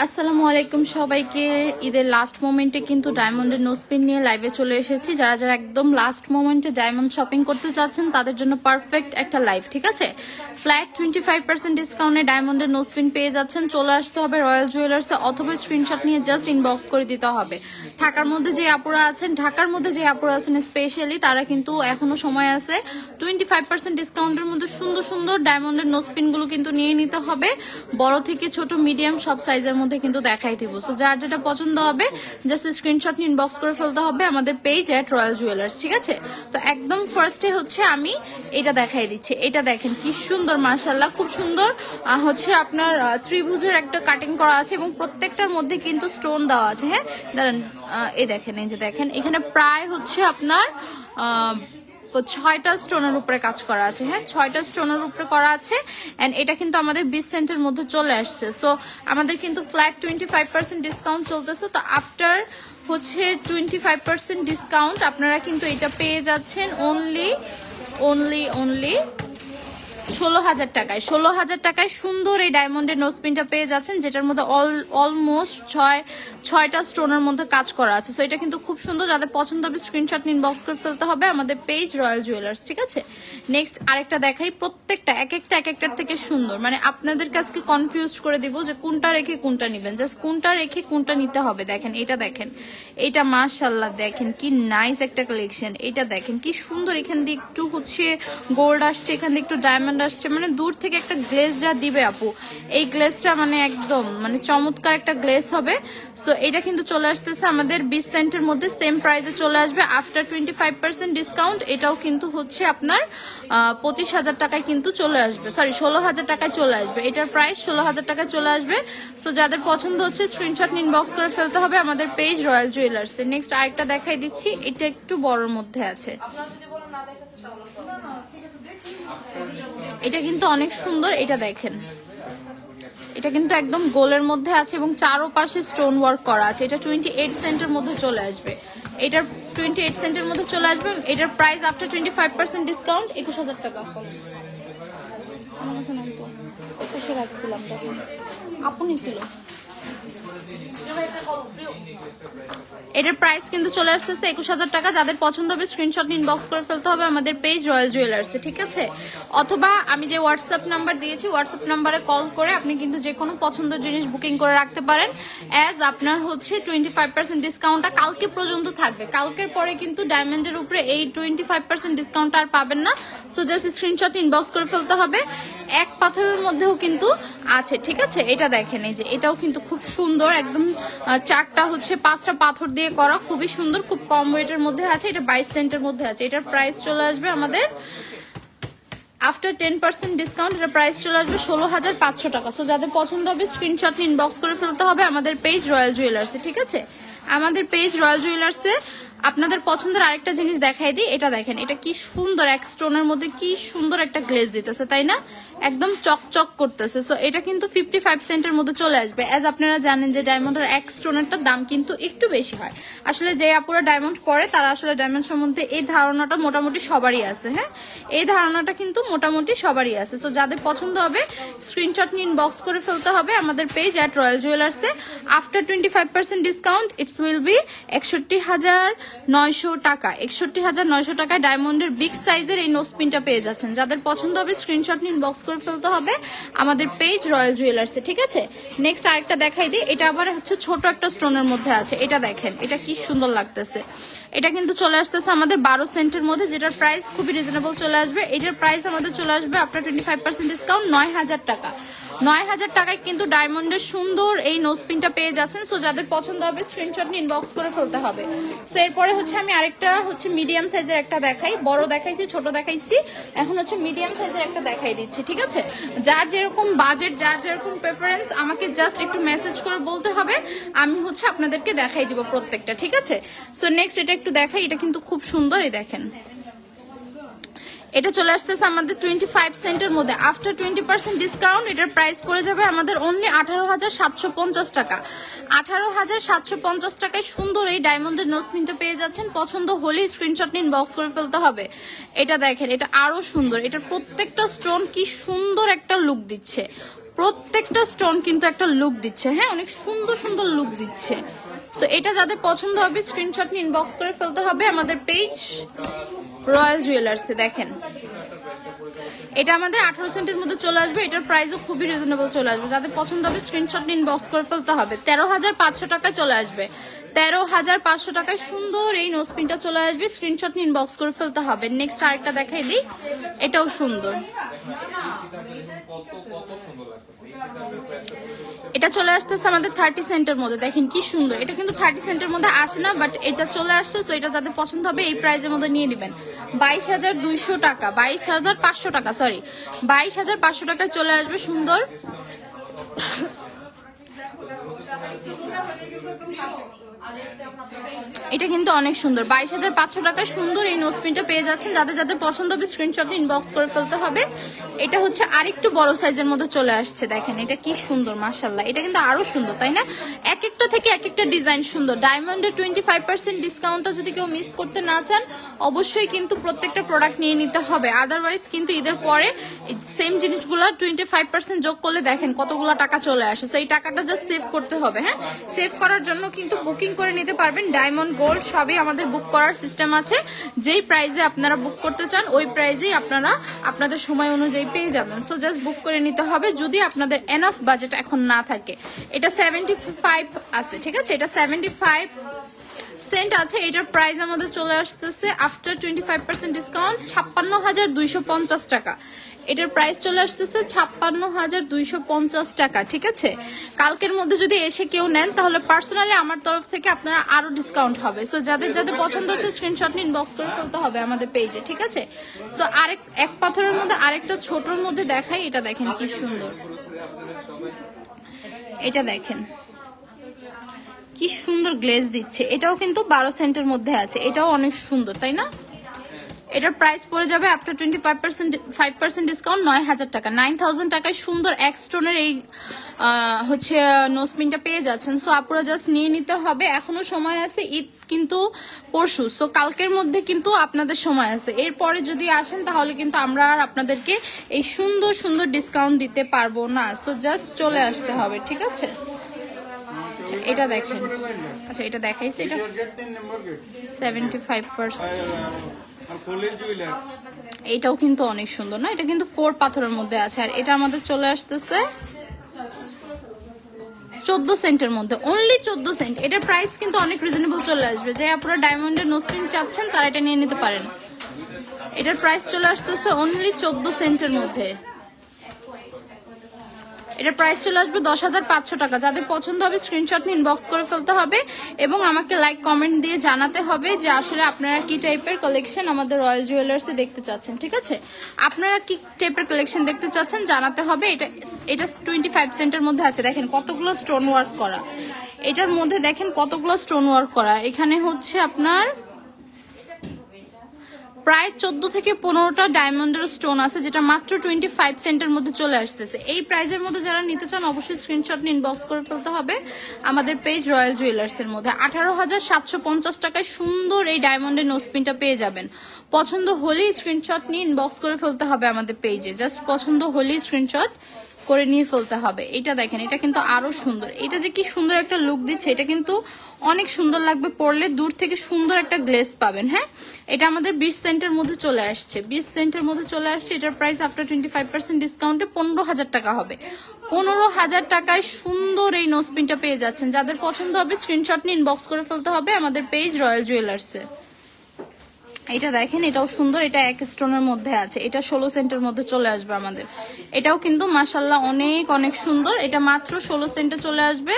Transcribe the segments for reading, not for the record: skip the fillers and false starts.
আসসালামু আলাইকুম সবাইকে। ঈদের লাস্ট মোমেন্টে কিন্তু ডায়মন্ডের নোজপিন নিয়ে লাইভে চলে এসেছি। যারা যারা একদম লাস্ট মোমেন্টে ডায়মন্ড শপিং করতে চাচ্ছেন তাদের জন্য পারফেক্ট একটা লাইভ, ঠিক আছে। ফ্ল্যাট 25% ডিসকাউন্টে ডায়মন্ডের নোজপিন পেয়ে যাচ্ছেন। চলে আসতে হবে রয়্যাল জুয়েলার্সে অথবা স্ক্রিনশট নিয়ে জাস্ট ইনবক্স করে দিতে হবে। ঢাকার মধ্যে যে আপুরা আছেন স্পেশালি তারা কিন্তু এখনো সময় আছে। 25% ডিসকাউন্টের মধ্যে সুন্দর সুন্দর ডায়মন্ডের নোজপিন গুলো কিন্তু নিয়ে নিতে হবে। বড় থেকে ছোট মিডিয়াম সব সাইজের মধ্যে কিন্তু দেখাই দিব। সো যার যেটা পছন্দ হবে জাস্ট স্ক্রিনশট নিয়ে ইনবক্স করে ফেলতে হবে আমাদের পেজ @রয়্যাল জুয়েলার্স, ঠিক আছে। তো একদম ফার্স্টে হচ্ছে আমি এটা দেখাই দিচ্ছি। এটা দেখেন কি সুন্দর, মাশাআল্লাহ খুব সুন্দর। হচ্ছে আপনার ত্রিভুজের একটা কাটিং করা আছে এবং প্রত্যেকটার মধ্যে কিন্তু স্টোন দেওয়া আছে। হ্যাঁ দাঁড়ান, এই দেখেন, এই যে দেখেন এখানে প্রায় হচ্ছে আপনার 6টা স্টোনের উপরে কাজ করা আছে। হ্যাঁ 6টা স্টোনের উপরে করা আছে। এন্ড এটা কিন্তু আমাদের 20 সেন্টের মধ্যে চলে আসছে। সো আমাদের কিন্তু ফ্ল্যাট 25% ডিসকাউন্ট চলতেছে। তো আফটার হচ্ছে 25% ডিসকাউন্ট আপনারা কিন্তু এটা পেয়ে যাচ্ছেন অনলি 16,000 টাকায়। 16,000 টাকায় সুন্দর এই ডায়মন্ডের নোজপিনটা পেয়ে যাচ্ছেন, যেটার মধ্যে অলমোস্ট 6টা স্টোনের মধ্যে কাজ করা আছে। সো এটা কিন্তু খুব সুন্দর। যাদের পছন্দ হবে স্ক্রিনশট নিয়ে ইনবক্স করে ফেলতে হবে আমাদের পেজ রয়্যাল জুয়েলার্স, ঠিক আছে। নেক্সট আরেকটা দেখাই। প্রত্যেকটা এক একটার থেকে সুন্দর, মানে আপনাদের কাছকে কনফিউজ করে দিব যে কোনটা রেখে কোনটা নিবেন। জাস্ট কোনটা রেখে কোনটা নিতে হবে। দেখেন এটা, দেখেন এটা, মাশাআল্লাহ দেখেন কি নাইস একটা কালেকশন। এটা দেখেন কি সুন্দর। এখান দিয়ে একটু হচ্ছে গোল্ড আসছে, এখান দিয়ে একটু ডায়মন্ড আসছে, মানে দূর থেকে একটা গ্লেজ যা দিবে আপু, এই গ্লেজটা মানে একদম মানে চমৎকার একটা গ্লেজ হবে। সো এটা কিন্তু চলে আসতেছে আমাদের 20 সেন্টের মধ্যে, সেম প্রাইসে চলে আসবে আফটার 25% ডিসকাউন্ট। এটাও কিন্তু হচ্ছে আপনার 25,000 টাকায় কিন্তু চলে আসবে, সরি 16,000 টাকায় চলে আসবে। এটার প্রাইস 16,000 টাকায় চলে আসবে। সো যাদের পছন্দ হচ্ছে স্ক্রিনশট ইনবক্স করে ফেলতে হবে আমাদের পেজ রয়্যাল জুয়েলার্স। নেক্সট আরেকটা দেখাই দিচ্ছি। এটা একটু বড়র মধ্যে আছে। এটা কিন্তু অনেক সুন্দর। এটা দেখেন, এটা কিন্তু একদম গোলের মধ্যে আছে এবং চারোপাশে স্টোন ওয়ার্ক করা আছে। এটা 28 সেন্টের মধ্যে চলে আসবে। এটার 28 সেন্টের মধ্যে চলে আসবে। এটার প্রাইস আফটার 25% ডিসকাউন্ট 21,000 টাকা। রাখছিলাম আপনি ছিল। এটার প্রাইস কিন্তু চলে আসতেছে 21,000 টাকা। যাদের পছন্দ হবে স্ক্রিনশট ইনবক্স করে ফেলতে হবে আমাদের পেজ রয়্যাল জুয়েলার্সে, ঠিক আছে। অথবা আমি যে হোয়াটসঅ্যাপ নাম্বার দিয়েছি হোয়াটসঅ্যাপ নাম্বারে কল করে আপনি কিন্তু যে কোনো পছন্দের জিনিস বুকিং করে রাখতে পারেন। অ্যাজ আপনার হচ্ছে 25% ডিসকাউন্টটা কালকে পর্যন্ত থাকবে। কালকের পরে কিন্তু ডায়মন্ডের উপরে এই 25% ডিসকাউন্ট আর পাবেন না। সো জাস্ট স্ক্রিনশট ইনবক্স করে ফেলতে হবে। এক পাথরের মধ্যেও কিন্তু আছে, ঠিক আছে। এটা দেখেন, এই যে এটাও কিন্তু খুব সুন্দর, একদম 5টা পাথর দিয়ে করা, খুবই সুন্দর, খুব কম ওয়েটের মধ্যে আছে। এটা 22 সেন্টের মধ্যে আছে। এটার প্রাইস চলে আসবে আমাদের আফটার 10% ডিসকাউন্ট। এটার প্রাইস চলে আসবে 16,500 টাকা। সো যাদের পছন্দ হবে স্ক্রিনশট ইনবক্স করে ফেলতে হবে আমাদের পেজ রয়্যাল জুয়েলার্সে, ঠিক আছে। আমাদের পেজ রয়্যাল জুয়েলার্সে আপনাদের পছন্দের আরেকটা জিনিস দেখাই দিই। এটা দেখেন, এটা কি সুন্দর, এক স্টোনের মধ্যে কি সুন্দর একটা গ্লেজ দিতেছে, তাই না? একদম চকচক করতেছে। সো এটা কিন্তু 55 সেন্টের মধ্যে চলে আসবে। অ্যাজ আপনারা জানেন যে ডায়মন্ডের এক স্টোনেরটার দাম কিন্তু একটু বেশি হয়। আসলে যে আপুরা ডায়মন্ড পরে তারা আসলে ডায়মন্ড সম্বন্ধে এই ধারণাটা মোটামুটি সবারই আছে। হ্যাঁ এই ধারণাটা কিন্তু মোটামুটি সবারই আছে। সো যাদের পছন্দ হবে স্ক্রিনশট নিয়ে ইনবক্স করে ফেলতে হবে আমাদের পেজ @রয়্যাল জুয়েলার্সে। After 25% discount it's will be 61,900 টাকা। 61,900 টাকায় ডায়মন্ডের বিগ সাইজের এই নোজপিনটা পেয়ে যাচ্ছেন। যাদের পছন্দ হবে স্ক্রিনশট নিয়ে ইনবক্স করে ফেলতে হবে আমাদের পেজ রয়্যাল জুয়েলার্সে, ঠিক আছে। নেক্সট আরেকটা দেখাই দিই। এটা আবার হচ্ছে ছোট একটা স্টোনের মধ্যে আছে। এটা দেখেন, এটা কি সুন্দর লাগতেছে। এটা কিন্তু চলে আসতেছে আমাদের 12 সেন্টের মধ্যে, যেটার প্রাইস খুবই রিজনেবল চলে আসবে। এটার প্রাইস আমাদের চলে আসবে আফটার 25% ডিসকাউন্ট 9,000 টাকা। 9,000 টাকায় কিন্তু ডায়মন্ডের সুন্দর এই নোজপিনটা পেয়ে যাচ্ছেন। সো যাদের পছন্দ হবে স্ক্রিনশট নিয়ে ইনবক্স করে ফেলতে হবে। সো এরপরে হচ্ছে আমি আরেকটা হচ্ছে মিডিয়াম সাইজের একটা দেখাই। বড় দেখাইছি, ছোট দেখাইছি, এখন হচ্ছে মিডিয়াম সাইজের একটা দেখাই দিচ্ছি, ঠিক আছে। যার যেরকম বাজেট, যার যেরকম প্রেফারেন্স আমাকে জাস্ট একটু মেসেজ করে বলতে হবে, আমি হচ্ছে আপনাদেরকে দেখাই দিব প্রত্যেকটা, ঠিক আছে। সো নেক্সট এটা একটু দেখাই। এটা কিন্তু খুব সুন্দর। এই দেখেন, এটা চলে আসতেছে আমাদের 25 সেন্টের মধ্যে আফটার 20% ডিসকাউন্ট। এটার প্রাইস পড়ে যাবে আমাদের অনলি 18,750 টাকা। 18,750 টাকায় সুন্দর এই ডায়মন্ডের নোজপিনটা পেয়ে যাচ্ছেন। পছন্দ হলে স্ক্রিনশট নিয়ে ইনবক্স করে ফেলতে হবে। এটা দেখেন, এটা আরো সুন্দর। এটার প্রত্যেকটা স্টোন কি সুন্দর একটা লুক দিচ্ছে। প্রত্যেকটা স্টোন কিন্তু একটা লুক দিচ্ছে, হ্যাঁ অনেক সুন্দর সুন্দর লুক দিচ্ছে। সো এটা যাদের পছন্দ হবে স্ক্রিনশট নিয়ে ইনবক্স করে ফেলতে হবে আমাদের পেজ রয়্যাল জুয়েলার্সে। দেখেন এটা আমাদের 18 সেন্টের মধ্যে চলে আসবে, এটার প্রাইসও খুবই রিজনেবল চলে আসবে। যাদের পছন্দ হবে স্ক্রিনশট নিয়ে ইনবক্স করে ফেলতে হবে। 13,500 টাকায় চলে আসবে, 13,500 টাকায় সুন্দর এই নোজপিনটা চলে আসবে, স্ক্রিনশট নিয়ে ইনবক্স করে ফেলতে হবে। নেক্সট আরেকটা দেখাই দিই, এটাও সুন্দর, এটা চলে আসতেছে আমাদের 30 সেন্টের মধ্যে। দেখেন কি সুন্দর, এটা কিন্তু 30 সেন্টের মধ্যে আসে না, বাট এটা চলে আসছে। সো এটা যাদের পছন্দ হবে এই প্রাইসের মধ্যে নিয়ে নেবেন। 22,200 টাকা, 22,500 টাকা, সরি 22,500 টাকায় চলে আসবে সুন্দর। এটা কিন্তু অনেক সুন্দর, 22,500 টাকায় সুন্দর এই নোজপিনটা পেয়ে যাচ্ছেন। যাদের যাদের পছন্দ হবে স্ক্রিনশট ইনবক্স করে ফেলতে হবে। এটা হচ্ছে আরেকটু বড় সাইজের মধ্যে চলে আসছে, দেখেন এটা কি সুন্দর মাশাআল্লাহ, এটা কিন্তু আরো সুন্দর তাই না? এক একটা থেকে এক একটা ডিজাইন সুন্দর। ডায়মন্ডের 25% ডিসকাউন্টটা যদি কেউ মিস করতে না চান অবশ্যই কিন্তু প্রত্যেকটা প্রোডাক্ট নিয়ে নিতে হবে, আদারওয়াইজ কিন্তু ঈদের পরে সেম জিনিসগুলো 25% যোগ করলে দেখেন কতগুলো টাকা চলে আসে। তো এই টাকাটা জাস্ট সেভ করতে হবে, হ্যাঁ সেভ করার জন্য কিন্তু বুকিং করে নিতে পারবেন। ডায়মন্ড গোল্ড সবই আমাদের বুক করার সিস্টেম আছে, যেই প্রাইসে আপনারা বুক করতে চান ওই প্রাইসেই আপনারা আপনাদের সময় অনুযায়ী পেয়ে যাবেন। সো জাস্ট বুক করে নিতে হবে যদি আপনাদের এনাফ বাজেট এখন না থাকে। এটা 75 আছে, ঠিক আছে, এটা 75 সেন্ট আছে। এটার প্রাইস আমাদের চলে আসতেছে আফটার 25% ডিসকাউন্ট 56,250 টাকা। এটার প্রাইস চলে আসতেছে 56,250 টাকা, ঠিক আছে। কালকের মধ্যে যদি এসে কেউ নেন তাহলে পার্সোনালি আমার তরফ থেকে আপনারা আরো ডিসকাউন্ট হবে। সো যাদের যাদের পছন্দ হচ্ছে স্ক্রিনশট নিয়ে ইনবক্স করে ফেলতে হবে আমাদের পেজে, ঠিক আছে। সো এক পাথরের মধ্যে আরেকটা ছোটর মধ্যে দেখাই, এটা দেখেন কি সুন্দর, এটা দেখেন কি সুন্দর গ্লেজ দিচ্ছে। এটাও কিন্তু 12 সেন্টের মধ্যে আছে, এটাও অনেক সুন্দর তাই না? এটার প্রাইস পড়ে যাবে আফটার 25% ডিসকাউন্ট 9,000 টাকা। 9,000 টাকায় সুন্দর এক স্টোনের এই হচ্ছে নোজপিনটা পেয়ে যাচ্ছেন। সো আপুরা জাস্ট নিয়ে নিতে হবে, এখনো সময় আছে, ঈদ কিন্তু পরশু, সো কালকের মধ্যে কিন্তু আপনাদের সময় আছে। এরপরে যদি আসেন তাহলে কিন্তু আমরা আর আপনাদেরকে এই সুন্দর সুন্দর ডিসকাউন্ট দিতে পারবো না। সো জাস্ট চলে আসতে হবে, ঠিক আছে। আচ্ছা এটা দেখেন, আচ্ছা এটা দেখাইছে, এটা 75%। এটাও কিন্তু অনেক সুন্দর না, এটা কিন্তু 4 পাথরের মধ্যে আছে। আর এটা আমাদের চলে আসতেছে 14 সেন্টের মধ্যে, অনলি 14 সেন্ট। এটার প্রাইস কিন্তু অনেক রিজনেবল চলে আসবে। যে আপনারা ডায়মন্ডের নোজপিন চাচ্ছেন তারা এটা নিয়ে নিতে পারেন। এটার প্রাইস চলে আসতেছে অনলি 14 সেন্টের মধ্যে। এটার প্রাইস চলে আসবে 10,500 টাকা। যাদের পছন্দ হবে স্ক্রিনশট নিয়ে ইনবক্স করে ফেলতে হবে এবং আমাকে লাইক কমেন্ট দিয়ে জানাতে হবে যে আসলে আপনারা কি টাইপের কালেকশন আমাদের রয়্যাল জুয়েলার্সে দেখতে চাচ্ছেন, ঠিক আছে। আপনারা কি টাইপের কালেকশন দেখতে চাচ্ছেন জানাতে হবে। এটা 25 সেন্টের মধ্যে আছে, দেখেন কতগুলো স্টোন ওয়ার্ক করা। এটার মধ্যে দেখেন কতগুলো স্টোন ওয়ার্ক করা। এখানে হচ্ছে আপনার প্রায় 14 থেকে 15টা ডায়মন্ডের স্টোন আছে, যেটা মাত্র 25 সেন্টের মধ্যে চলে আসতেছে। এই প্রাইজের মধ্যে যারা নিতে চান অবশ্যই স্ক্রিনশট নিয়ে ইনবক্স করে ফেলতে হবে আমাদের পেজ রয়্যাল জুয়েলার্স এর মধ্যে। 18,750 টাকায় সুন্দর এই ডায়মন্ডের নোজপিনটা পেয়ে যাবেন। পছন্দ হলেই স্ক্রিনশট নিয়ে ইনবক্স করে ফেলতে হবে আমাদের পেজে, জাস্ট পছন্দ হলেই স্ক্রিনশট করে নিয়ে ফেলতে হবে। এটা দেখেন, এটা কিন্তু আরো সুন্দর, এটা যে কি সুন্দর একটা লুক দিচ্ছে, এটা কিন্তু অনেক সুন্দর লাগবে পরলে, দূর থেকে সুন্দর একটা গ্লেজ পাবেন। হ্যাঁ এটা আমাদের 20 সেন্টের মধ্যে চলে আসছে, 20 সেন্টের মধ্যে চলে আসছে। এটার প্রাইস আফটার 25% ডিসকাউন্টে 15,000 টাকা হবে। 15,000 টাকায় সুন্দর এই নোজপিনটা পেয়ে যাচ্ছেন। যাদের পছন্দ হবে স্ক্রিনশট নিয়ে ইনবক্স করে ফেলতে হবে আমাদের পেজ রয়্যাল জুয়েলার্সে। এটা দেখেন, এটাও সুন্দর, এটা এক স্টোনের মধ্যে আছে, এটা 16 সেন্টের মধ্যে চলে আসবে আমাদের। এটাও কিন্তু মাশাআল্লাহ অনেক অনেক সুন্দর, এটা মাত্র 16 সেন্টে চলে আসবে।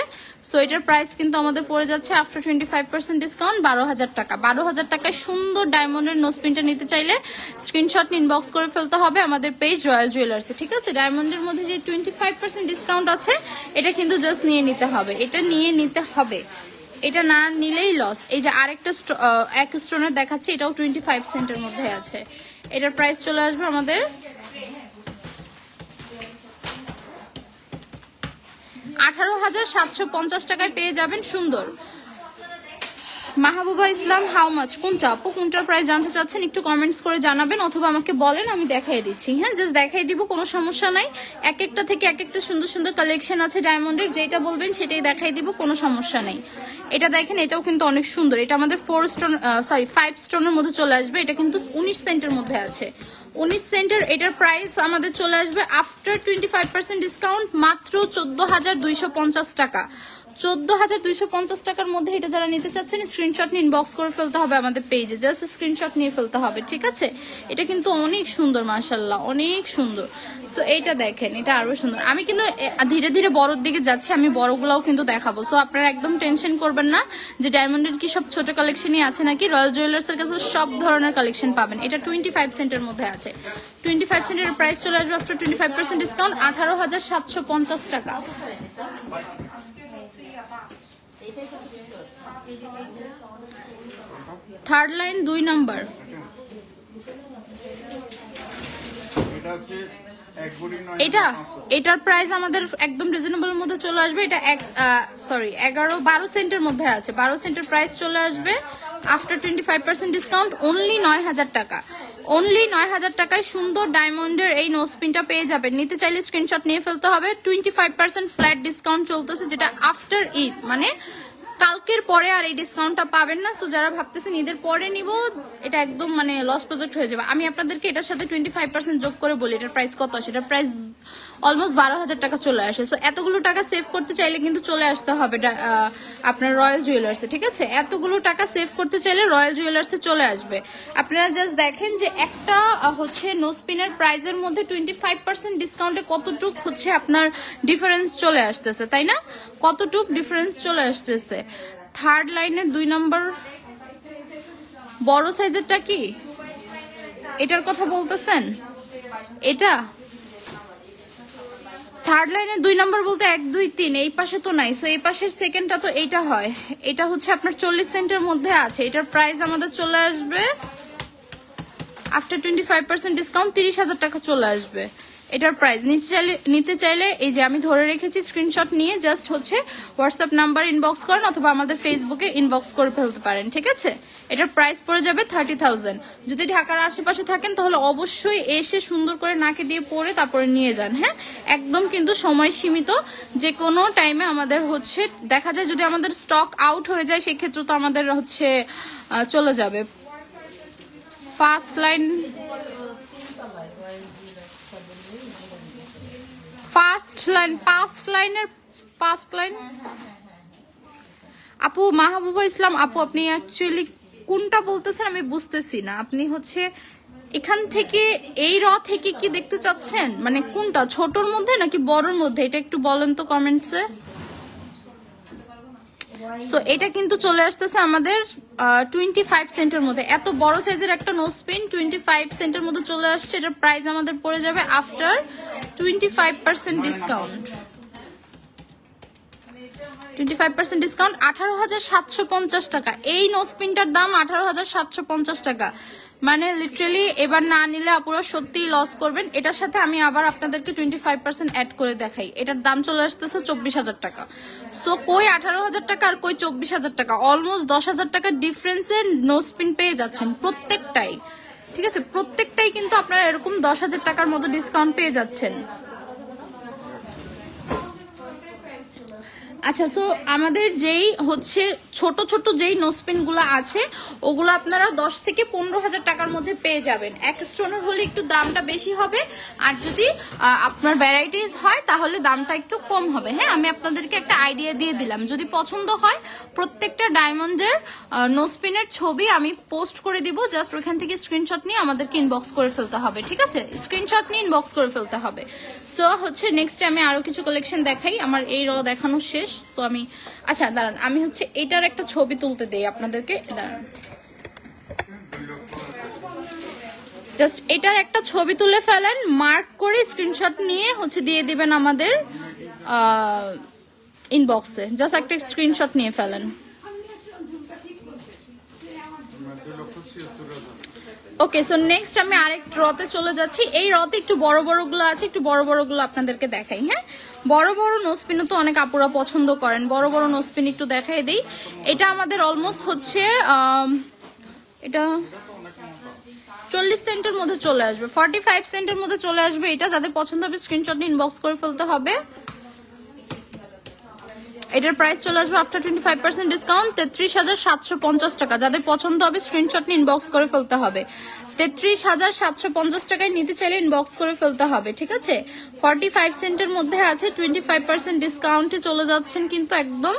সো এটার প্রাইস কিন্তু আমাদের পড়ে যাচ্ছে আফটার 25% ডিসকাউন্ট 12,000 টাকা। 12,000 টাকায় সুন্দর ডায়মন্ডের নোজপিনটা নিতে চাইলে স্ক্রিনশট ইনবক্স করে ফেলতে হবে আমাদের পেজ রয়্যাল জুয়েলার্সে, ঠিক আছে। ডায়মন্ডের মধ্যে যে 25% ডিসকাউন্ট আছে এটা কিন্তু জাস্ট নিয়ে নিতে হবে, এটা নিয়ে নিতে হবে, এটা না নিলেই লস। এই যে আরেকটা এক স্টোনের দেখাচ্ছি, এটাও 25 সেন্টের মধ্যে আছে। এটার প্রাইস চলে আসবে আমাদের 18,750 টাকায় পেয়ে যাবেন সুন্দর মাহবুবা ইসলাম হাউ মাচ, কোনটা আপু, কোনটার প্রাইস জানতে চাচ্ছেন একটু কমেন্টস করে জানাবেন, অথবা আমাকে বলেন, আমি দেখাই দিচ্ছি। হ্যাঁ, জাস্ট দেখাই দিব, কোনো সমস্যা নাই। এক একটা থেকে এক একটা সুন্দর সুন্দর কালেকশন আছে ডায়মন্ডের, যেটা বলবেন সেটাই দেখাই দিব, কোনো সমস্যা নেই। এটা দেখেন, এটাও কিন্তু অনেক সুন্দর। এটা আমাদের 5 স্টোনের মধ্যে চলে আসবে। এটা কিন্তু 19 সেন্টের মধ্যে আছে, 19 সেন্টের। এটার প্রাইস আমাদের চলে আসবে আফটার 25% ডিসকাউন্ট মাত্র 14,250 টাকা। 14,250 টাকার মধ্যে এটা যারা নিতে চাচ্ছেন স্ক্রিনশট নিয়ে ইনবক্স করে ফেলতে হবে আমাদের পেজে, জাস্ট স্ক্রিনশট নিয়ে ফেলতে হবে, ঠিক আছে? এটা কিন্তু অনেক সুন্দর, মাশাআল্লাহ অনেক সুন্দর। সো এইটা দেখেন, এটা আরো সুন্দর। আমি কিন্তু ধীরে ধীরে বড়র দিকে যাচ্ছি, আমি বড়গুলাও কিন্তু দেখাবো। সো আপনারা একদম টেনশন করবেন না যে ডায়মন্ডের কি সব ছোট কালেকশনই আছে নাকি। রয়্যাল জুয়েলার্স এর কাছে সব ধরনের কালেকশন পাবেন। এটা 25 সেন্টের মধ্যে আছে। 25 সেন্টের প্রাইস চলে আসবে আফটার 25% ডিসকাউন্ট 18,750 টাকা। Third line 2 number. এটার প্রাইস আমাদের একদম রিজনেবল এর মধ্যে চলে আসবে। এটা 11-12 সেন্টের মধ্যে আছে। 12 সেন্টের প্রাইস চলে আসবে আফটার 25% ডিসকাউন্ট অনলি 9,000 টাকা। অনলি 9,000 টাকায় সুন্দর ডায়মন্ডের এই নোজপিনটা পেয়ে যাবেন। নিতে চাইলে স্ক্রিনশট নিয়ে ফেলতে হবে। 25% ফ্ল্যাট ডিসকাউন্ট চলতেছে, যেটা আফটার ঈদ, মানে কালকের পরে আর এই ডিসকাউন্টটা পাবেন না। সো যারা ভাবতেছেন ঈদের পরে নিব, এটা একদম মানে লস প্রজেক্ট হয়ে যাবে। আমি আপনাদেরকে এটার সাথে 25% যোগ করে বলি এটার প্রাইস কত আসে। এটার প্রাইস অলমোস্ট 12,000 টাকা চলে আসে। সো এতগুলো টাকা সেভ করতে চাইলে কিন্তু চলে আসতে হবে আপনার রয়্যাল জুয়েলার্সে, ঠিক আছে? এতগুলো টাকা সেভ করতে চাইলে রয়্যাল জুয়েলার্সে চলে আসবে। আপনারা জাস্ট দেখেন যে একটা হচ্ছে নোজপিনের প্রাইসের মধ্যে 25% ডিসকাউন্টে কতটুক হচ্ছে আপনার ডিফারেন্স চলে আসতেছে, তাই না? কতটুক ডিফারেন্স চলে আসতেছে। থার্ড লাইনের 2 নম্বর বড় সাইজেরটা কি, এটার কথা বলতেছেন? এটা থার্ড লাইনের 2 নম্বর বলতে 1, 2, 3 এই পাশে তো নাই। সো এই পাশের সেকেন্ডটা তো এইটা হয়। এটা হচ্ছে আপনার 40 সেন্টের মধ্যে আছে। এটার প্রাইস আমাদের চলে আসবে আফটার 25% ডিসকাউন্ট 30,000 টাকা চলে আসবে। এটার প্রাইস নিতে চাইলে এই যে আমি ধরে রেখেছি, স্ক্রিনশট নিয়ে জাস্ট হচ্ছে হোয়াটসঅ্যাপ নাম্বার ইনবক্স করেন, অথবা আমাদের ফেসবুকে ইনবক্স করে ফেলতে পারেন, ঠিক আছে? এটার প্রাইস পড়ে যাবে 30,000। যদি ঢাকার আশেপাশে থাকেন তাহলে অবশ্যই এসে সুন্দর করে নাকে দিয়ে পরে তারপরে নিয়ে যান। হ্যাঁ, একদম কিন্তু সময় সীমিত, যে কোনো টাইমে আমাদের হচ্ছে দেখা যায় যদি আমাদের স্টক আউট হয়ে যায় সেক্ষেত্রে তো আমাদের হচ্ছে চলে যাবে। ফার্স্ট লাইন আপু মাহবুবা ইসলাম আপু, আপনি অ্যাকচুয়ালি কোনটা বলতেছেন আমি বুঝতেছি না। আপনি হচ্ছে এখান থেকে এই থেকে কি দেখতে চাচ্ছেন, মানে কোনটা, ছোটর মধ্যে নাকি বড়র মধ্যে, এটা একটু বলেন তো কমেন্টসে। সো এটা কিন্তু চলে আসতেছে আমাদের 25 সেন্টের মধ্যে। এত বড় সাইজের একটা নোজপিন 25 সেন্টের মধ্যে চলে আসছে। এটার প্রাইস আমাদের পড়ে যাবে আফটার 25% ডিসকাউন্ট। 25% ডিসকাউন্ট 18,750 টাকা। এই নোজপিনটার দাম 18,750 টাকা। মানে লিটারালি এবার না নিলে আপুরা সত্যিই লস করবেন। এটার সাথে আমি আবার আপনাদেরকে 25% অ্যাড করে দেখাই। এটার দাম চলে আসতেছে 24,000 টাকা। সো কই 18,000 টাকা আর কই 24,000 টাকা, অলমোস্ট 10,000 টাকার ডিফারেন্সে নোজপিন পেয়ে যাচ্ছেন প্রত্যেকটাই, ঠিক আছে? প্রত্যেকটাই কিন্তু আপনারা এরকম 10,000 টাকার মতো ডিসকাউন্ট পেয়ে যাচ্ছেন। আচ্ছা, সো আমাদের যেই হচ্ছে ছোট ছোট যেই নোজপিন গুলো আছে ওগুলো আপনারা 10 থেকে 15,000 টাকার মধ্যে পেয়ে যাবেন। এক স্টোনের হলে একটু দামটা বেশি হবে, আর যদি আপনার ভ্যারাইটিস হয় তাহলে দামটা একটু কম হবে। হ্যাঁ, আমি আপনাদেরকে একটা আইডিয়া দিয়ে দিলাম। যদি পছন্দ হয় প্রত্যেকটা ডায়মন্ডের নোজপিনের ছবি আমি পোস্ট করে দিব, জাস্ট ওইখান থেকে স্ক্রিনশট নিয়ে আমাদেরকে ইনবক্স করে ফেলতে হবে, ঠিক আছে? স্ক্রিনশট নিয়ে ইনবক্স করে ফেলতে হবে। সো হচ্ছে নেক্সট আমি আরো কিছু কালেকশন দেখাই। আমার এই দেখানো শেষ। তো আমি আচ্ছা দাঁড়ান, আমি হচ্ছে এটার একটা ছবি তুলতে দেই আপনাদেরকে। দাঁড়ান, জাস্ট এটার একটা ছবি তুলে ফেলেন, মার্ক করে স্ক্রিনশট নিয়ে হচ্ছে দিয়ে দিবেন আমাদের ইনবক্সে। জাস্ট একটা স্ক্রিনশট নিয়ে ফেলেন। ওকে, সো নেক্সট আমি আরেক রতে চলে যাচ্ছি। এই রতে একটু বড় বড়গুলো আছে, একটু বড় বড়গুলো আপনাদেরকে দেখাই। হ্যাঁ, বড় বড় নোজপিনও তো অনেক আপুরা পছন্দ করেন, বড় বড় নোজপিন একটু দেখাই দিই। এটা আমাদের অলমোস্ট হচ্ছে এটা 40 সেন্টের মধ্যে চলে আসবে, 45 সেন্টের মধ্যে চলে আসবে। এটা যাদের পছন্দ হবে স্ক্রিনশট নিয়ে ইনবক্স করে ফেলতে হবে। এটার প্রাইস চলে আসবে আফটার 25% ডিসকাউন্ট 33,750 টাকা। যাদের পছন্দ হবে স্ক্রিনশট নিয়ে ইনবক্স করে ফেলতে হবে। 33,750 টাকায় নিতে চাইলে ইনবক্স করে ফেলতে হবে, ঠিক আছে। 45 সেন্টের মধ্যে আছে, 25% ডিসকাউন্টে চলে যাচ্ছেন কিন্তু একদম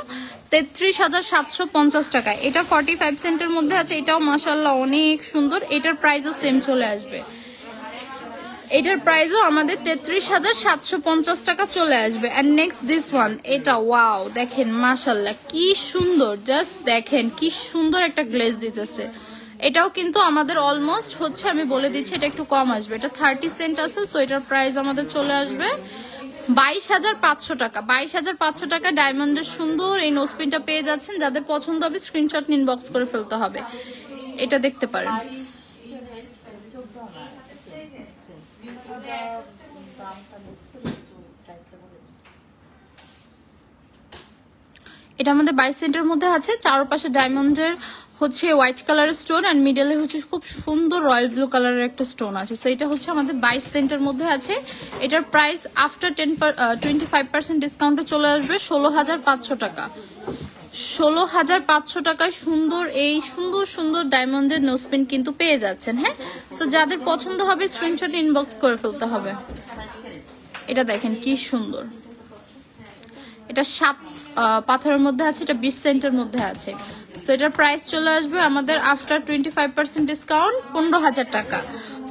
33,750 টাকায়। এটা 45 সেন্টের মধ্যে আছে, এটাও মাশাআল্লাহ অনেক সুন্দর। এটার প্রাইসও সেম চলে আসবে, এটার প্রাইসও আমাদের 33,750 টাকা চলে আসবে। এন্ড নেক্সট দিস ওয়ান, এটা ওয়াও দেখেন মাশাআল্লাহ কি সুন্দর, জাস্ট দেখেন কি সুন্দর একটা গ্লেজ দিতেছে। এটাও কিন্তু আমাদের অলমোস্ট হচ্ছে, আমি বলে দিচ্ছি এটা একটু কম আসবে, এটা 30 সেন্ট আছে। সো এটার প্রাইস আমাদের চলে আসবে 22,500 টাকা। 22,500 টাকা ডায়মন্ডের সুন্দর এই নোজপিনটা পেয়ে যাচ্ছেন। যাদের পছন্দ হবে স্ক্রিনশট ইনবক্স করে ফেলতে হবে। এটা দেখতে পারেন, এটা আমাদের 22 সেন্টের মধ্যে আছে। চারপাশে ডায়মন্ডের হচ্ছে হোয়াইট কালারের স্টোন এন্ড মিডলে হচ্ছে খুব সুন্দর রয়্যাল ব্লু কালারের একটা স্টোন আছে। সো এটা হচ্ছে আমাদের 22 সেন্টের মধ্যে আছে। এটার প্রাইস আফটার 25% ডিসকাউন্টে চলে আসবে 16,500 টাকা। 16,500 টাকায় সুন্দর এই সুন্দর সুন্দর ডায়মন্ডের নোজপিন কিন্তু পেয়ে যাচ্ছেন। হ্যাঁ, সো যাদের পছন্দ হবে স্ক্রিনশট ইনবক্স করে ফেলতে হবে। এটা দেখেন কি সুন্দর, এটা 7 পাথরের মধ্যে আছে, এটা 20 সেন্টের মধ্যে আছে। সো এটার প্রাইস চলে আসবে আমাদের আফটার 25% ডিসকাউন্ট 15,000 টাকা।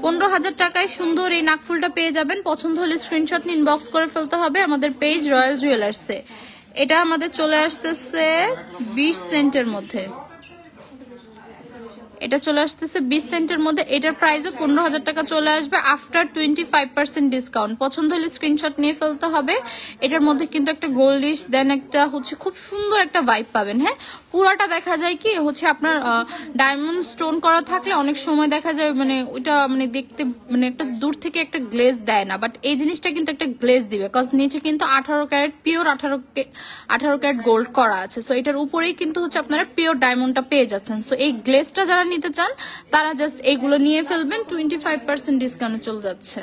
15,000 টাকায় সুন্দর এই নাকফুলটা পেয়ে যাবেন। পছন্দ হলে স্ক্রিনশট নিয়ে ইনবক্স করে ফেলতে হবে আমাদের পেজ রয়্যাল জুয়েলার্সে। এটা আমাদের চলে আসতেছে 20 সেন্টের মধ্যে, এটা চলে আসতেছে 20 সেন্টের মধ্যে। এটার প্রাইসও 15,000 টাকা চলে আসবে আফটার 25% ডিসকাউন্ট। পছন্দ হলে স্ক্রিনশট নিয়ে ফেলতে হবে। এটার মধ্যে কিন্তু একটা গোল্ডিশ দেন একটা হচ্ছে খুব সুন্দর একটা ভাইব পাবেন। হ্যাঁ, পুরাটা দেখা যায় কি হচ্ছে আপনার ডায়মন্ড স্টোন করা থাকলে অনেক সময় দেখা যায় মানে ওইটা মানে দেখতে মানে একটা দূর থেকে একটা গ্লেজ দেয় না, বাট এই জিনিসটা কিন্তু একটা গ্লেজ দিবে, কজ নিচে কিন্তু 18 ক্যারেট পিওর 18 ক্যারেট গোল্ড করা আছে। সো এটার উপরেই কিন্তু হচ্ছে আপনারা পিওর ডায়মন্ডটা পেয়ে যাচ্ছেন। সো এই গ্লেজটা যারা নিতে চান তারা জাস্ট এইগুলো নিয়ে ফেলবেন, 25% ডিসকাউন্টে চলে যাচ্ছে।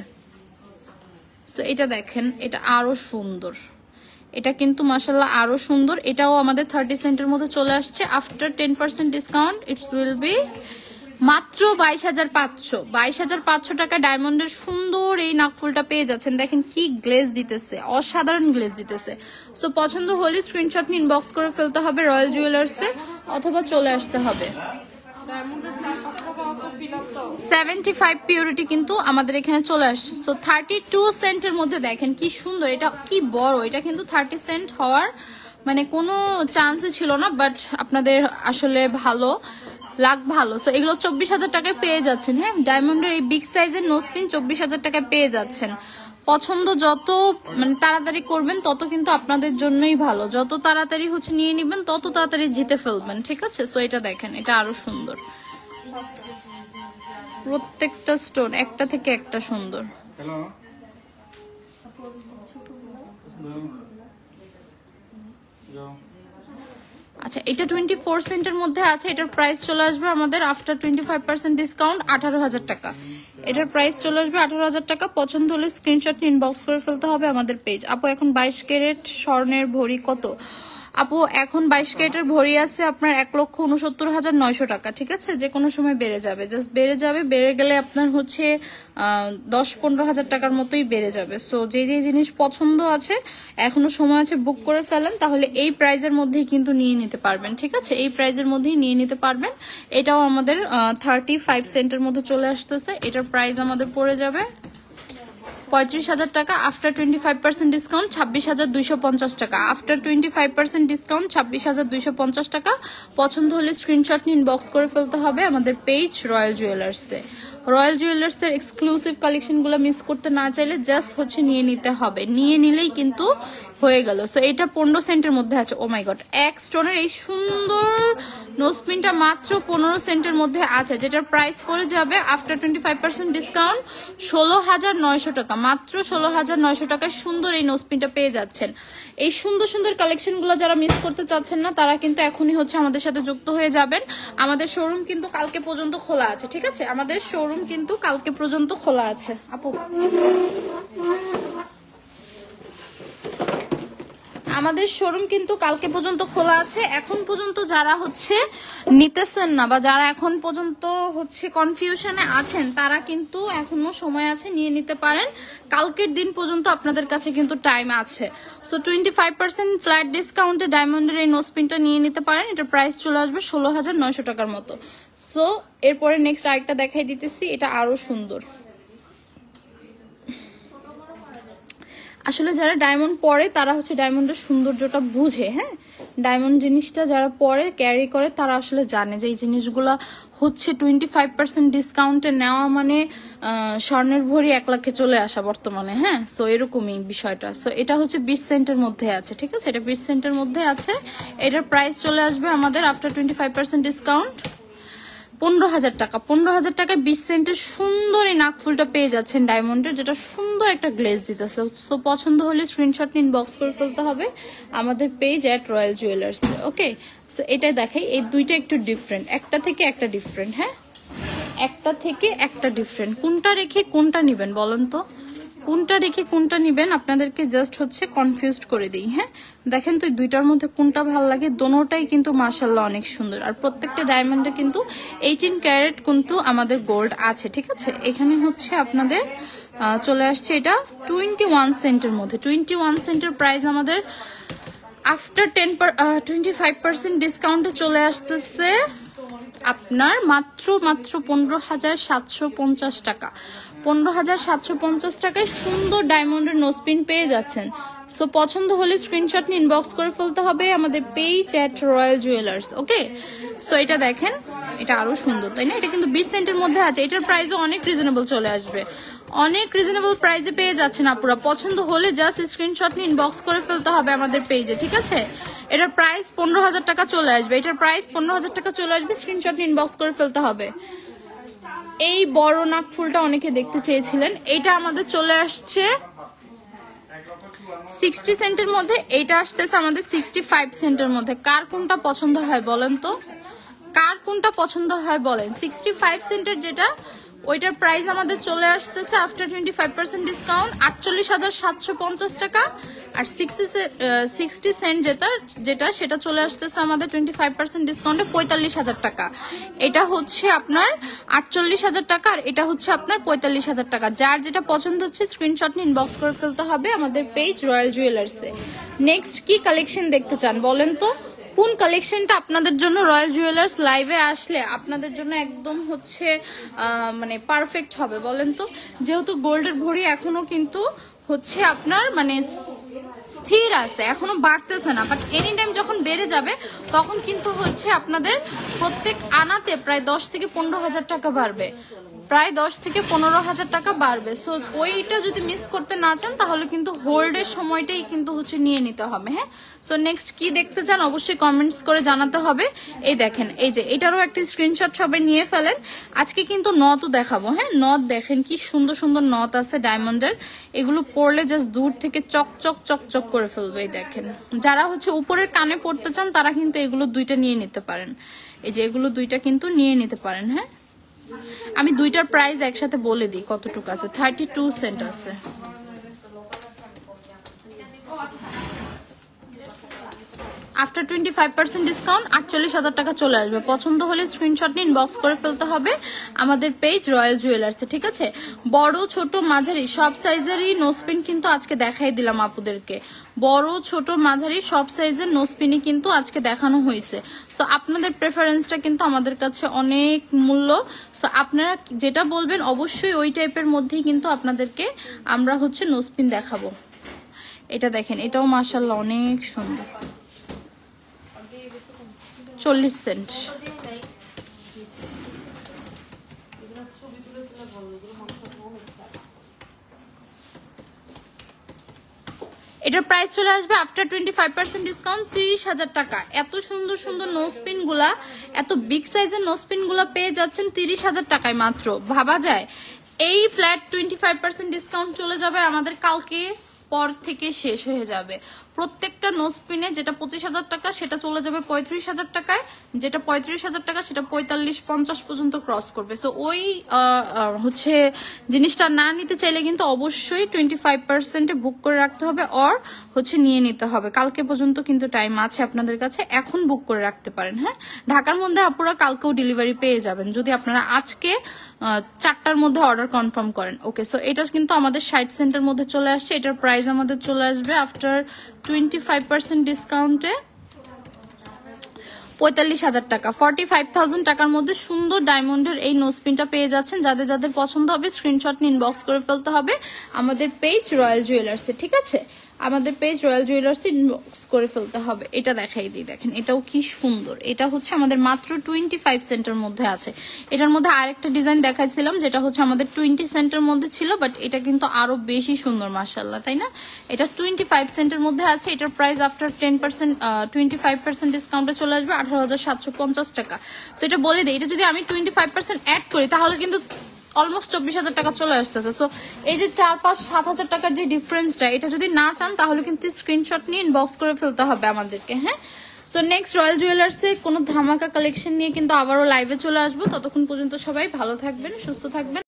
সো এটা দেখেন, এটা আরো সুন্দর, এটা কিন্তু মাশাআল্লাহ আরো সুন্দর। এটাও আমাদের 30 সেন্টের মধ্যে চলে আসছে after 10% discount. It's will B মাত্র 22,500। 22,500 টাকা ডায়মন্ডের সুন্দর এই নাকফুলটা পেয়ে যাচ্ছেন। দেখেন কি গ্লেজ দিতেছে, অসাধারণ গ্লেজ দিতেছে। সো পছন্দ হলে স্ক্রিনশট নিয়ে ইনবক্স করে ফেলতে হবে রয়্যাল জুয়েলার্সে, অথবা চলে আসতে হবে। 75 পিউরিটি কিন্তু আমাদের এখানে চলে আসছে। তো 32 সেন্টের মধ্যে দেখেন কি সুন্দর, এটা কি বড়, এটা কিন্তু 30 সেন্ট হওয়ার মানে কোনো চান্সই ছিল না, বাট আপনাদের আসলে ভালো লাগ ভালো। সো এগুলো 24,000 টাকায় পেয়ে যাচ্ছেন। হ্যাঁ, ডায়মন্ডের এই বিগ সাইজের নোজপিন 24,000 টাকায় পেয়ে যাচ্ছেন। পছন্দ যত মানে তাড়াতাড়ি করবেন তত কিন্তু আপনাদের জন্যই ভালো, যত তাড়াতাড়ি হচ্ছে নিয়ে নিবেন তত তাড়াতাড়ি জিতে ফেলবেন, ঠিক আছে। সো এটা দেখেন, এটা আরো সুন্দর, প্রত্যেকটা স্টোন একটা থেকে একটা সুন্দর। আচ্ছা, এটা 24 সেন্টের মধ্যে আছে। এটার প্রাইস চলে আসবে আমাদের আফটার 25% ডিসকাউন্ট 18,000 টাকা। এটার প্রাইস চলে আসবে 18,000 টাকা। পছন্দ হলে স্ক্রিনশট নিয়ে ইনবক্স করে ফেলতে হবে আমাদের পেজ। আপু এখন 22 ক্যারেট স্বর্ণের ভরি কত? আপু এখন 22 ক্যারেটের ভরি আছে আপনার 1,69,900 টাকা, ঠিক আছে। যে কোনো সময় বেড়ে যাবে, জাস্ট বেড়ে যাবে, বেড়ে গেলে আপনার হচ্ছে 10-15,000 টাকার মতোই বেড়ে যাবে। সো যে যে জিনিস পছন্দ আছে এখনো সময় আছে, বুক করে ফেলেন, তাহলে এই প্রাইজের মধ্যেই কিন্তু নিয়ে নিতে পারবেন, ঠিক আছে। এই প্রাইজের মধ্যেই নিয়ে নিতে পারবেন। এটাও আমাদের 35 সেন্টের মধ্যে চলে আসতেছে। এটার প্রাইস আমাদের পড়ে যাবে 35,000 টাকা। আফটার 25% ডিসকাউন্ট 26,250 টাকা। আফটার 25% ডিসকাউন্ট 26,250 টাকা। পছন্দ হলে স্ক্রিনশট নিয়ে ইনবক্স করে ফেলতে হবে আমাদের পেজ রয়্যাল জুয়েলার্সে। রয়্যাল জুয়েলার্সের এক্সক্লুসিভ কালেকশনগুলো মিস করতে না চাইলে জাস্ট হচ্ছে নিয়ে নিতে হবে, নিয়ে নিলেই কিন্তু হয়ে গেল। সো এটা 15 সেন্টের মধ্যে আছে। ও মাই গড, এক স্টোনের এই সুন্দর নোজপিনটা মাত্র 15 সেন্টের মধ্যে আছে, যেটার প্রাইস পড়ে যাবে আফটার 25% ডিসকাউন্ট 16,900 টাকা। মাত্র 16,900 টাকায় সুন্দর এই নোজপিনটা পেয়ে যাচ্ছেন। এই সুন্দর সুন্দর কালেকশনগুলো যারা মিস করতে চাচ্ছেন না, তারা কিন্তু এখনই হচ্ছে আমাদের সাথে যুক্ত হয়ে যাবেন। আমাদের শোরুম কিন্তু কালকে পর্যন্ত খোলা আছে, ঠিক আছে? আমাদের শোরুম কিন্তু কালকে পর্যন্ত খোলা আছে। আপু, আমাদের শোরুম কিন্তু কালকে পর্যন্ত খোলা আছে। এখন পর্যন্ত যারা হচ্ছে নিতেছেন না বা যারা এখন পর্যন্ত হচ্ছে কনফিউশনে আছেন, তারা কিন্তু এখনো সময় আছে, নিয়ে নিতে পারেন। কালকের দিন পর্যন্ত আপনাদের কাছে কিন্তু টাইম আছে। সো 25% ফ্ল্যাট ডিসকাউন্টে ডায়মন্ডের এই নোজপিনটা নিয়ে নিতে পারেন। এটার প্রাইস চলে আসবে 16,900 টাকার মতো। সো এরপরে নেক্সট আরেকটা দেখাই দিতেছি, এটা আরো সুন্দর। আসলে যারা ডায়মন্ড পরে তারা হচ্ছে ডায়মন্ডের সৌন্দর্যটা বুঝে। হ্যাঁ, ডায়মন্ড জিনিসটা যারা পরে ক্যারি করে তারা আসলে জানে যে এই জিনিসগুলা হচ্ছে 25% ডিসকাউন্টে নেওয়া মানে স্বর্ণের ভরি 1 লাখে চলে আসা বর্তমানে। হ্যাঁ, সো এরকমই বিষয়টা। সো এটা হচ্ছে 20 সেন্টের মধ্যে আছে, ঠিক আছে? এটা 20 সেন্টের মধ্যে আছে। এটার প্রাইস চলে আসবে আমাদের আফটার 25% ডিসকাউন্ট 15,000 টাকা। 15,000 টাকায় 20 সেন্টের সুন্দর এই নাকফুলটা পেয়ে যাচ্ছেন ডায়মন্ডের, যেটা সুন্দর একটা গ্লেজ দিতেছে। সো পছন্দ হলে স্ক্রিনশট নিয়ে ইনবক্স করে ফেলতে হবে আমাদের পেজ @রয়্যাল জুয়েলার্স। ওকে, সো এটা দেখাই, এই দুইটা একটু ডিফারেন্ট, একটা থেকে একটা ডিফারেন্ট। হ্যাঁ, একটা থেকে একটা ডিফারেন্ট। কোনটা রেখে কোনটা নিবেন বলেন তো? কোনটা রেখে কোনটা নিবেন আপনাদেরকে জাস্ট হচ্ছে কনফিউজড করে দিই। হ্যাঁ, দেখেন তো এই দুইটার মধ্যে কোনটা ভালো লাগে। দোনোটাই কিন্তু মাশাআল্লাহ অনেক সুন্দর। আর প্রত্যেকটা ডায়মন্ডে কিন্তু 18 ক্যারেট কিন্তু আমাদের গোল্ড আছে, ঠিক আছে? এখানে হচ্ছে আপনাদের চলে আসছে এটা 21 সেন্টের মধ্যে। 21 সেন্টের প্রাইস আমাদের আফটার 25% ডিসকাউন্টে চলে আসতেছে আপনার মাত্র 15,750 টাকা। 15,750 টাকায় সুন্দর ডায়মন্ডের নোজপিন পেয়ে যাচ্ছেন। সো পছন্দ হলে স্ক্রিনশট নিয়ে ইনবক্স করে ফেলতে হবে আমাদের পেজ @রয়্যাল জুয়েলার্স। ওকে, সো এটা দেখেন, এটা আরো সুন্দর, তাই না? এটা কিন্তু 20 সেন্টের মধ্যে আছে। এটার প্রাইসও অনেক রিজনেবল চলে আসবে, অনেক রিজনেবল প্রাইসে পেয়ে যাচ্ছেন আপুরা। পছন্দ হলে জাস্ট স্ক্রিনশট নিয়ে ইনবক্স করে ফেলতে হবে আমাদের পেজে, ঠিক আছে? এটার প্রাইস 15,000 টাকা চলে আসবে। এটার প্রাইস 15,000 টাকা চলে আসবে। স্ক্রিনশট নিয়ে ইনবক্স করে ফেলতে হবে। এই বড় নাক ফুলটা অনেকে দেখতে চেয়েছিলেন, এটা আমাদের চলে আসছে 60 সেন্টের মধ্যে। এটা আসতেছে আমাদের 65 সেন্টের মধ্যে। কার কোনটা পছন্দ হয় বলেন তো? কার কোনটা পছন্দ হয় বলেন? 65 সেন্টের যেটা, ওইটার প্রাইস আমাদের চলে আসতেছে আফটার 25% ডিসকাউন্ট 48,750 টাকা। আর 60 সেন্ট যেটা সেটা চলে আসতেছে আমাদের 25% ডিসকাউন্টে 45,000 টাকা। এটা হচ্ছে আপনার 48,000 টাকা, আর এটা হচ্ছে আপনার 45,000 টাকা। যার যেটা পছন্দ হচ্ছে স্ক্রিনশট নিয়ে ইনবক্স করে ফেলতে হবে আমাদের পেজ রয়্যাল জুয়েলার্সে। নেক্সট কি কালেকশন দেখতে চান বলেন তো? কোন কালেকশনটা আপনাদের জন্য রয়্যাল জুয়েলার্স লাইভে আসলে আপনাদের জন্য একদম হচ্ছে মানে পারফেক্ট হবে বলেন তো? যেহেতু গোল্ডের ভরি এখনো কিন্তু হচ্ছে আপনার মানে স্থির আছে, এখনো বাড়তেছে না, বাট এনি টাইম যখন বেড়ে যাবে তখন কিন্তু হচ্ছে আপনাদের প্রত্যেক আনাতে প্রায় 10 থেকে 15,000 টাকা বাড়বে, প্রায় 10 থেকে 15,000 টাকা বাড়বে। সো ওইটা যদি মিস করতে না চান তাহলে কিন্তু হোল্ডের সময়টাই কিন্তু হচ্ছে নিয়ে নিতে হবে। হ্যাঁ, সো নেক্সট কি দেখতে চান অবশ্যই কমেন্টস করে জানাতে হবে। এই দেখেন, এই যে এটারও একটা স্ক্রিনশট সবাই নিয়ে ফেলেন। আজকে কিন্তু নথও দেখাবো। হ্যাঁ, নথ দেখেন কি সুন্দর সুন্দর নথ আছে ডায়মন্ডের। এগুলো পরলে জাস্ট দূর থেকে চকচক চকচক করে ফেলবে। এই দেখেন, যারা হচ্ছে উপরের কানে পড়তে চান তারা কিন্তু এগুলো দুইটা নিয়ে নিতে পারেন। এই যে এগুলো দুইটা কিন্তু নিয়ে নিতে পারেন। হ্যাঁ, আমি দুইটার প্রাইস একসাথে বলে দিই কতটুকু আছে। 32 সেন্ট আছে। আফটার 25% ডিসকাউন্ট 48,000 টাকা চলে আসবে। পছন্দ হলে স্ক্রিনশট নিয়ে ইনবক্স করে ফেলতে হবে আমাদের পেজ রয়্যাল জুয়েলার্সে, ঠিক আছে? বড় ছোট মাঝারি সব সাইজেরই নোজপিন কিন্তু আজকে দেখাই দিলাম আপুদেরকে। বড় ছোট মাঝারি সব সাইজের নোজপিনই কিন্তু আজকে দেখানো হয়েছে। সো আপনাদের প্রেফারেন্সটা কিন্তু আমাদের কাছে অনেক মূল্য। সো আপনারা যেটা বলবেন অবশ্যই ওই টাইপের মধ্যেই কিন্তু আপনাদেরকে আমরা হচ্ছে নোজপিন দেখাবো। এটা দেখেন, এটাও মাশাআল্লাহ অনেক সুন্দর। 40 সেন্ট। এটার প্রাইস চলে আসবে আফটার 25% ডিসকাউন্ট 30,000 টাকা। এত সুন্দর সুন্দর নোজপিন গুলা, এত বিগ সাইজের নোজপিন গুলা পেয়ে যাচ্ছেন 30,000 টাকায় মাত্র, ভাবা যায়। এই ফ্ল্যাট 25% ডিসকাউন্ট চলে যাবে আমাদের কালকে পর থেকে শেষ হয়ে যাবে। প্রত্যেকটা নোজপিনে যেটা 25,000 টাকা সেটা চলে যাবে 35,000 টাকায়, যেটা 35,000 টাকা সেটা 45-50 পর্যন্ত ক্রস করবে। সো ওই হচ্ছে জিনিসটা না নিতে চাইলে কিন্তু অবশ্যই 25% বুক করে রাখতে হবে, অর হচ্ছে নিয়ে নিতে হবে। কালকে পর্যন্ত কিন্তু টাইম আছে আপনাদের কাছে, এখন বুক করে রাখতে পারেন। হ্যাঁ, ঢাকার মধ্যে আপনারা কালকেও ডেলিভারি পেয়ে যাবেন যদি আপনারা আজকে 4টার মধ্যে অর্ডার কনফার্ম করেন। ওকে, সো এটা কিন্তু আমাদের 60 সেন্টের মধ্যে চলে আসছে। এটার প্রাইস আমাদের চলে আসবে আফটার 25% ডিসকাউন্টে 45,000 টাকা। 45,000 টাকার মধ্যে সুন্দর ডায়মন্ডের এই নোজপিনটা পেয়ে যাচ্ছেন। যাদের যাদের পছন্দ হবে স্ক্রিনশট নিয়ে ইনবক্স করে ফেলতে হবে আমাদের পেজ রয়্যাল জুয়েলার্সে, ঠিক আছে? আমাদের পেজ রয়্যাল জুয়েলার্সে ইনবক্স করে ফেলতে হবে। এটা দেখাই দিই, দেখেন এটাও কি সুন্দর। এটা হচ্ছে আমাদের মাত্র 25 সেন্টের মধ্যে আছে। এটার মধ্যে আরেকটা ডিজাইন দেখাইছিলাম যেটা হচ্ছে আমাদের 20 সেন্টের মধ্যে ছিল, বাট এটা কিন্তু আরো বেশি সুন্দর মাশাআল্লাহ, তাই না? এটা 25 সেন্টের মধ্যে আছে। এটার প্রাইস আফটার 25% ডিসকাউন্টে চলে আসবে 18,750 টাকা। তো এটা বলে দিই, এটা যদি আমি 25% অ্যাড করি তাহলে কিন্তু অলমোস্ট 24,000 টাকা চলে আসতেছে। সো এই যে 4-5-7,000 টাকার যে ডিফারেন্সটা, এটা যদি না চান তাহলে কিন্তু স্ক্রিনশট নিয়ে ইনবক্স করে ফেলতে হবে আমাদেরকে। হ্যাঁ, সো নেক্সট রয়্যাল জুয়েলার্সের কোনো ধামাকা কালেকশন নিয়ে কিন্তু আবারও লাইভে চলে আসবো। ততক্ষণ পর্যন্ত সবাই ভালো থাকবেন, সুস্থ থাকবেন।